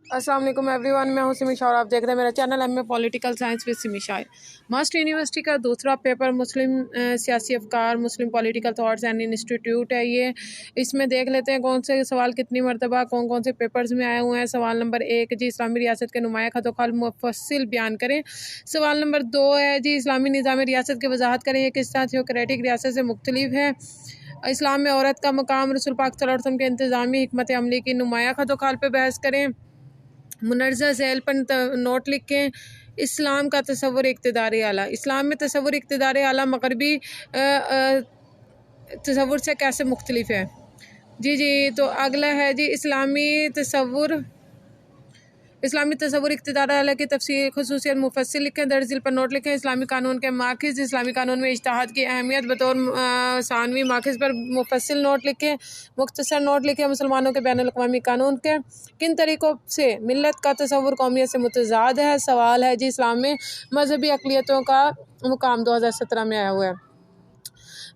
अस्सलाम वालेकुम एवरीवन, मैं हूं सिमी शाह और आप देख रहे हैं मेरा channel M A political science with Simi Shah. Master university का दूसरा पेपर मुस्लिम सियासी अफकार, Muslim political thoughts and institute है ये। इसमें देख लेते हैं कौन से सवाल कितनी मरतबा कौन कौन से पेपर्स में आए हुए हैं। सवाल नंबर 1 जी, इस्लामी रियासत के नुमाया खतोखाल मुफस्सिल बयान करें। सवाल नंबर 2 है जी, इस्लामी निज़ाम रियासत की वजाहत करें, ये किस तरह थियोक्रेटिक रियासत से मुख्तलिफ है। इस्लाम में औरत का मकाम, रसूल पाक सल्लल्लाहु अलैहि वसल्लम के इंतज़ामी हिकमत अमली की नुमाया खतोखाल पर बहस करें। मुनर्जा झैल पर नोट लिखें। इस्लाम का तसव्वुर इक़्तिदार आला, इस्लाम में तसव्वुर इक़्तिदार आला मगरबी तसव्वुर से कैसे मुख्तलिफ है। जी, तो अगला है जी, इस्लामी तसव्वुर इक़्तिदार आला की तफसीर खुसूसियत मुफस्सिल लिखें। दर्जिल पर नोट लिखें। इस्लामी कानून के माखिज़, इस्लामी कानून में इज्तिहाद की अहमियत बतौर सानवी माखिज़ पर मुफस्सिल नोट लिखें। मुख्तसर नोट लिखें। मुसलमानों के बैनुल अक़वामी कानून के किन तरीक़ों से मिल्लत का तसव्वुर कौमियत से मुतज़ाद है। सवाल है जी, इस्लाम में मजहबी अक़लियतों का मुकाम 2017 में आया हुआ है।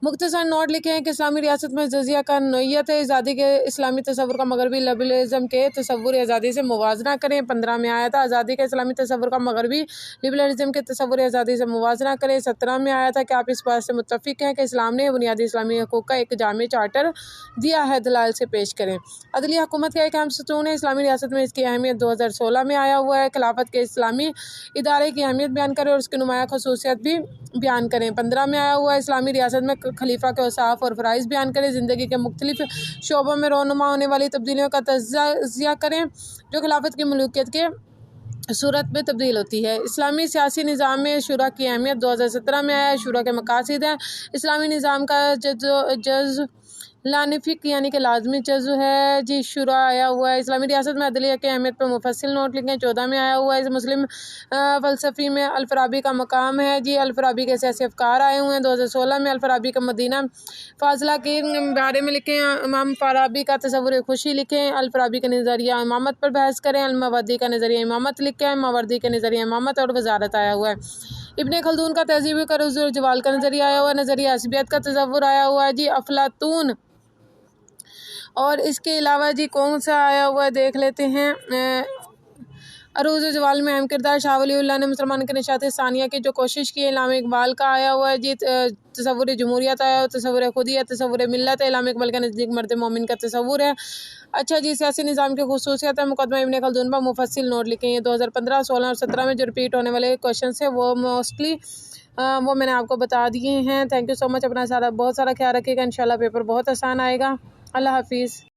मुख्तसर नोट लिखे हैं कि इस्लामी रियासत में जजिया का नोयत है। आज़ादी के इस्लामी तसव्वुर का मगरबी लिबरलिज़म के तसव्वुर आज़ादी से मुवाजना करें। 15 में आया था। आज़ादी के इस्लामी तसव्वुर का मगरबी लिबरलिज़म के तसव्वुर आज़ादी से मुवाजना करें। 17 में आया था कि आप इस बात से मुत्तफ़िक़ हैं कि इस्लाम ने बुनियादी इस्लामी हकूक़ का एक जामे चार्टर दिया है, दलाइल से पेश करें। अदली हुकूमत का एक अहम सतून है। इस्लामी रियासत में इसकी अहमियत 2016 में आया हुआ है। खिलाफत के इस्लामी इदारे की अहमियत बयान करें और उसकी नुमाया खसूसियत भी बयान करें। 15 में आया हुआ है। इस्लामी रियासत में खलीफा के औसाफ और फ़राइज़ बयान करें। ज़िंदगी के मुख्तलिफ शोबों में रोनुमा होने वाली तब्दीलियों का तज़किया करें जो खिलाफत की मलूकियत के सूरत में तब्दील होती है। इस्लामी सियासी निज़ाम में शुरा की अहमियत 2017 में आया है। शुरा के मकासद हैं इस्लामी निज़ाम का जज़ लानिफिक यानी कि लाजमी जज़्व है जी। शुरा आया हुआ है। इस्लामी रियासत में अदलिया की अहमियत पर मुफस्सिल नोट लिखें। 14 में आया हुआ है। मुस्लिम फ़लसफ़ी में अल-फ़राबी का मकाम है जी। अल-फ़राबी के सियासी अफ़कार आए हुए हैं। 2016 में अल-फ़राबी का मदीना फ़ाज़िला के बारे में लिखें। इमाम फ़ाराबी का तसव्वुर खुशी लिखें। अल-फ़राबी का नज़रिया इमामत पर बहस करें। अल-मावर्दी का नज़रिया इमामत लिखें। मावर्दी के नज़रिया इमामत और वज़ारत आया हुआ है। इब्ने खल्दून का तहज़ीब का रुज़ जवाल का नज़रिया आया हुआ है। नज़रिया असबियत का तसव्वुर आया हुआ है जी। अफ़लातून और इसके अलावा जी कौन सा आया हुआ है देख लेते हैं। अरूज़ जवाल में अहम किरदार शाह वलीउल्लाह ने मुसलमान के निशात सानिया की जो कोशिश की है। इलामा इकबाल का आया हुआ है जी। तसव्वुर जमहूरियत आया हुआ, तसव्वुर खुदियत, तसव्वुर मिल्लत है। इलामा इकबाल के नज़दीक मर्द मोमिन का तसव्वुर है। अच्छा जी, सियासी निज़ाम की खुसूसियत है। मुकदमा इब्ने खल्दून पर मुफस्सिल नोट लिखें। ये 2015, 16 और 17 में जो रिपीट होने वाले क्वेश्चन है वो मोस्टली वो मैंने आपको बता दिए हैं। Thank you so much. अपना बहुत सारा ख्याल रखिएगा। इंशाल्लाह पेपर बहुत आसान आएगा। अल्लाह हाफिज़।